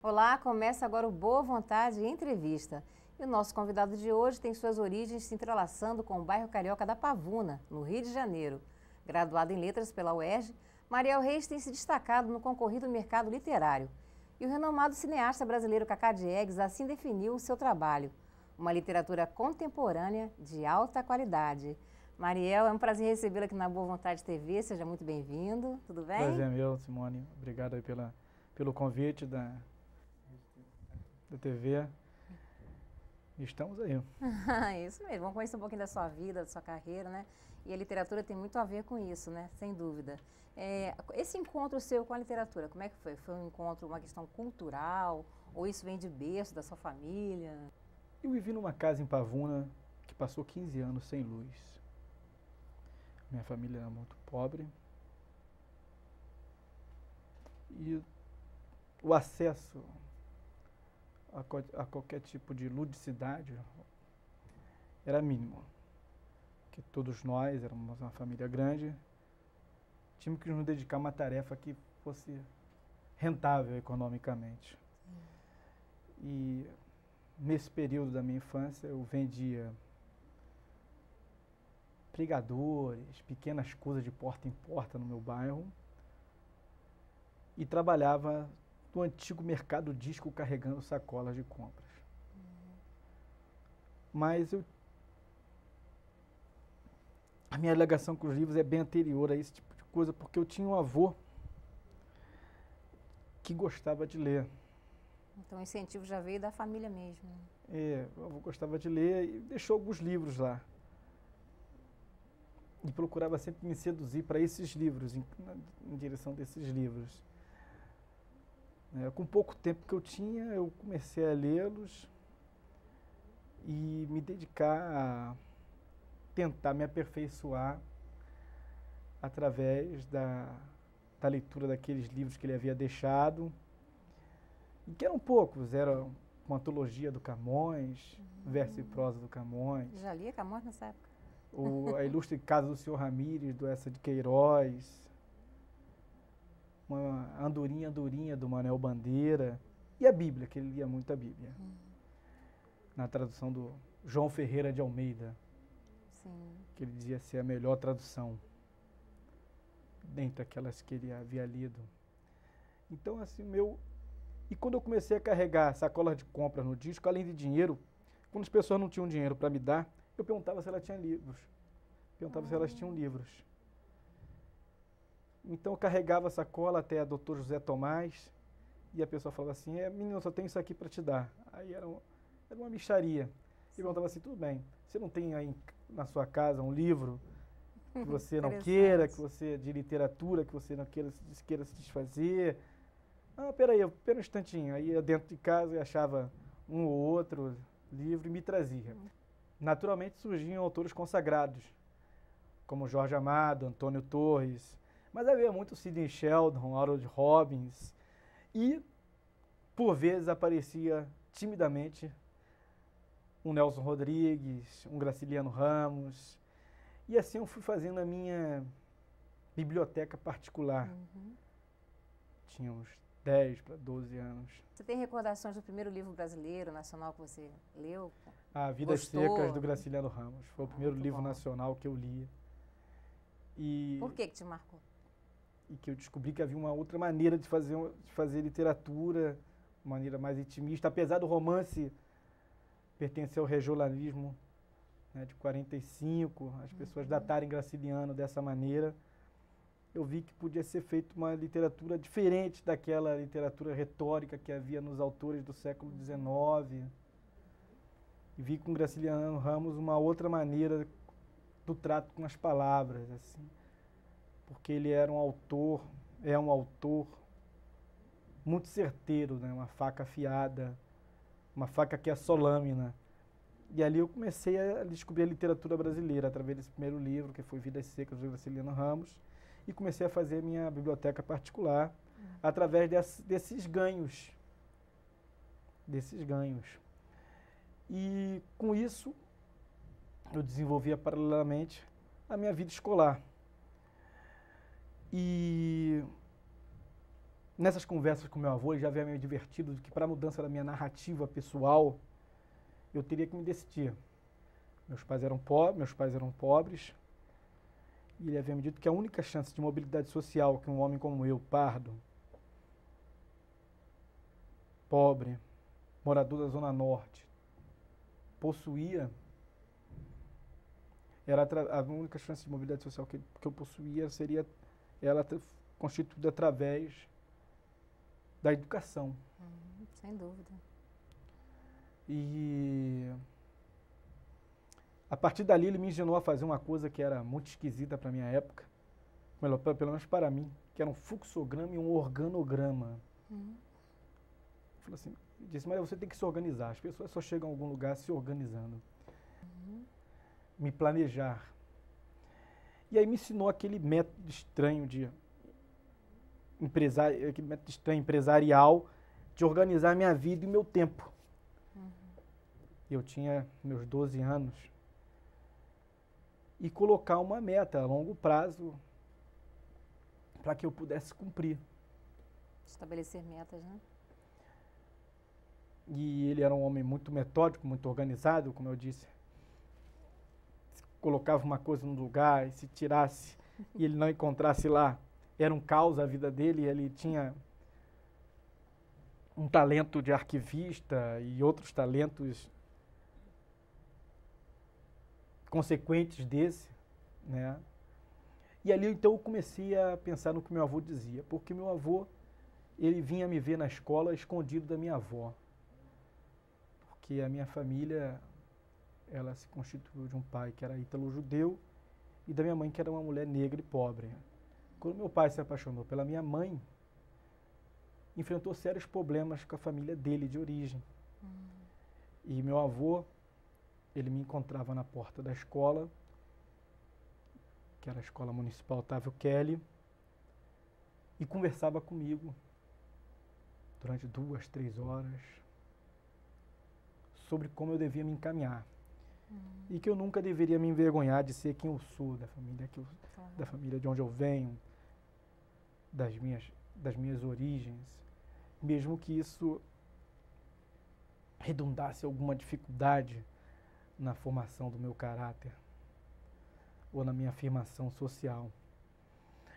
Olá, começa agora o Boa Vontade Entrevista. E o nosso convidado de hoje tem suas origens se entrelaçando com o bairro carioca da Pavuna, no Rio de Janeiro. Graduado em Letras pela UERJ, Mariel Reis tem se destacado no concorrido mercado literário. E o renomado cineasta brasileiro Cacá Diegues assim definiu o seu trabalho: uma literatura contemporânea de alta qualidade. Mariel, é um prazer recebê-la aqui na Boa Vontade TV, seja muito bem-vindo, tudo bem? Prazer é meu, Simone. Obrigado aí pelo convite da TV. Estamos aí. Isso mesmo, vamos conhecer um pouquinho da sua vida, da sua carreira, né? E a literatura tem muito a ver com isso, né? Sem dúvida. Esse encontro seu com a literatura, como é que foi? Foi um encontro, uma questão cultural? Ou isso vem de berço da sua família? Eu vivi numa casa em Pavuna que passou 15 anos sem luz. Minha família era muito pobre. E o acesso a qualquer tipo de ludicidade era mínimo. Porque todos nós éramos uma família grande, tínhamos que nos dedicar a uma tarefa que fosse rentável economicamente. E nesse período da minha infância eu vendia pregadores, pequenas coisas de porta em porta no meu bairro e trabalhava no antigo mercado disco carregando sacolas de compras. Mas a minha ligação com os livros é bem anterior a esse tipo de coisa, porque eu tinha um avô que gostava de ler. Então o incentivo já veio da família mesmo. O avô gostava de ler e deixou alguns livros lá. E procurava sempre me seduzir para esses livros, em direção desses livros. Com pouco tempo que eu tinha, eu comecei a lê-los e me dedicar a tentar me aperfeiçoar através da leitura daqueles livros que ele havia deixado, e que eram poucos, era uma antologia do Camões, verso e prosa do Camões. Já lia Camões nessa época? A Ilustre Casa do Senhor Ramírez, do Essa de Queiroz, uma Andorinha, Andorinha, do Manuel Bandeira, e a Bíblia, que ele lia muito a Bíblia, na tradução do João Ferreira de Almeida. Sim. Que ele dizia ser a melhor tradução dentre aquelas que ele havia lido. Então, assim, E quando eu comecei a carregar sacolas de compras no disco, além de dinheiro, quando as pessoas não tinham dinheiro para me dar, eu perguntava se ela tinha livros. Perguntava se elas tinham livros. Então eu carregava a sacola até a Dr. José Tomás, e a pessoa falava assim: menino, eu só tenho isso aqui para te dar. Aí era uma mixaria. E perguntava assim: tudo bem, você não tem aí na sua casa um livro que você não queira, que você de literatura, que você não queira se desfazer? Pera um instantinho. Aí eu dentro de casa eu achava um ou outro livro e me trazia. Naturalmente surgiam autores consagrados, como Jorge Amado, Antônio Torres, mas havia muito Sidney Sheldon, Harold Robbins, e por vezes aparecia timidamente um Nelson Rodrigues, um Graciliano Ramos, e assim eu fui fazendo a minha biblioteca particular. Tinha uns 10 para 12 anos. Você tem recordações do primeiro livro brasileiro, nacional, que você leu? Vidas Gostou? Secas, do Graciliano Ramos. Foi o primeiro livro bom. nacional que eu li. Por que te marcou? E que eu descobri que havia uma outra maneira de fazer literatura, uma maneira mais intimista, apesar do romance pertencer ao regionalismo, né, de 45, as pessoas datarem Graciliano dessa maneira. Eu vi que podia ser feita uma literatura diferente daquela literatura retórica que havia nos autores do século XIX. E vi com Graciliano Ramos uma outra maneira do trato com as palavras, assim, porque ele era um autor muito certeiro, né? Uma faca afiada, uma faca que é só lâmina. E ali eu comecei a descobrir a literatura brasileira através desse primeiro livro, que foi Vidas Secas, do Graciliano Ramos, e comecei a fazer minha biblioteca particular através desses ganhos. E com isso eu desenvolvia paralelamente a minha vida escolar. E nessas conversas com meu avô, ele já havia me advertido de que para a mudança da minha narrativa pessoal, eu teria que me decidir. Meus pais eram pobres, e ele havia me dito que a única chance de mobilidade social que um homem como eu, pardo, pobre, morador da Zona Norte, possuía, era a única chance de mobilidade social que eu possuía seria ela constituída através da educação. Sem dúvida. E a partir dali ele me ensinou a fazer uma coisa que era muito esquisita para a minha época, pelo menos para mim, que era um fluxograma e um organograma. Falei assim, disse, mas você tem que se organizar, as pessoas só chegam a algum lugar se organizando. Me planejar. E aí me ensinou aquele método estranho empresarial de organizar minha vida e meu tempo. Eu tinha meus 12 anos e colocar uma meta a longo prazo para que eu pudesse cumprir. Estabelecer metas, né? E ele era um homem muito metódico, muito organizado, como eu disse. Se colocava uma coisa no lugar e se tirasse e ele não encontrasse lá, era um caos a vida dele. Ele tinha um talento de arquivista e outros talentos consequentes desse, né? E ali então eu comecei a pensar no que meu avô dizia, porque meu avô, ele vinha me ver na escola escondido da minha avó, porque a minha família, ela se constituiu de um pai que era ítalo-judeu e da minha mãe que era uma mulher negra e pobre. Quando meu pai se apaixonou pela minha mãe, enfrentou sérios problemas com a família dele de origem. E meu avô, ele me encontrava na porta da escola, que era a Escola Municipal Otávio Kelly, e conversava comigo durante 2, 3 horas sobre como eu devia me encaminhar. E que eu nunca deveria me envergonhar de ser quem eu sou, da família de onde eu venho, das minhas origens, mesmo que isso redundasse alguma dificuldade na formação do meu caráter ou na minha afirmação social.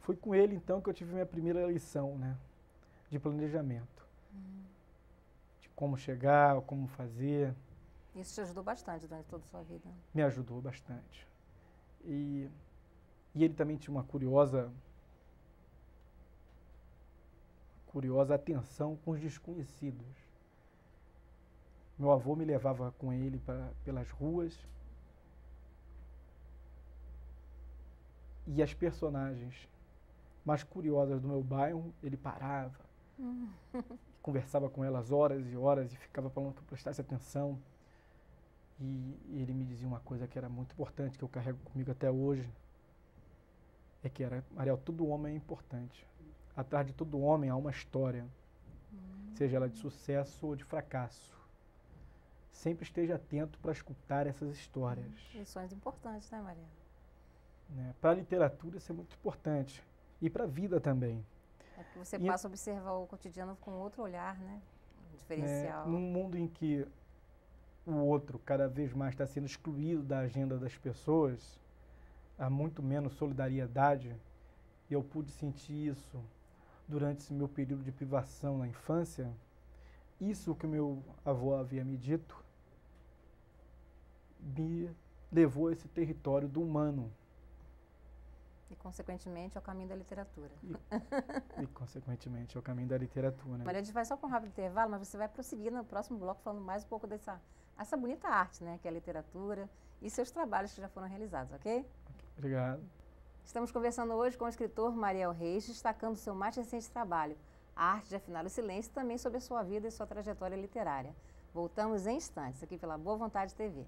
Foi com ele, então, que eu tive minha primeira lição, né, de planejamento. De como chegar, como fazer. Isso te ajudou bastante durante toda a sua vida? Me ajudou bastante. E ele também tinha uma curiosa atenção com os desconhecidos. Meu avô me levava com ele pelas ruas e as personagens mais curiosas do meu bairro, ele parava, conversava com elas horas e horas e ficava falando que eu prestasse atenção. E ele me dizia uma coisa que era muito importante, que eu carrego comigo até hoje, é que era, Mariel, todo homem é importante. Atrás de todo homem há uma história, seja ela de sucesso ou de fracasso. Sempre esteja atento para escutar essas histórias. Lições importantes, né, Maria? Né? Para a literatura isso é muito importante. E para a vida também. É porque você passa a observar o cotidiano com outro olhar, né? Um diferencial. Num mundo em que o outro cada vez mais está sendo excluído da agenda das pessoas, há muito menos solidariedade, e eu pude sentir isso durante esse meu período de privação na infância. Isso que o meu avô havia me dito me levou a esse território do humano. E, consequentemente, ao caminho da literatura. E consequentemente, ao caminho da literatura. Maria, a gente vai só para um rápido intervalo, mas você vai prosseguir no próximo bloco falando mais um pouco essa bonita arte, né, que é a literatura e seus trabalhos que já foram realizados, ok? Obrigado. Estamos conversando hoje com o escritor Mariel Reis, destacando seu mais recente trabalho, A Arte de Afinar o Silêncio, também sobre a sua vida e sua trajetória literária. Voltamos em instantes, aqui pela Boa Vontade TV.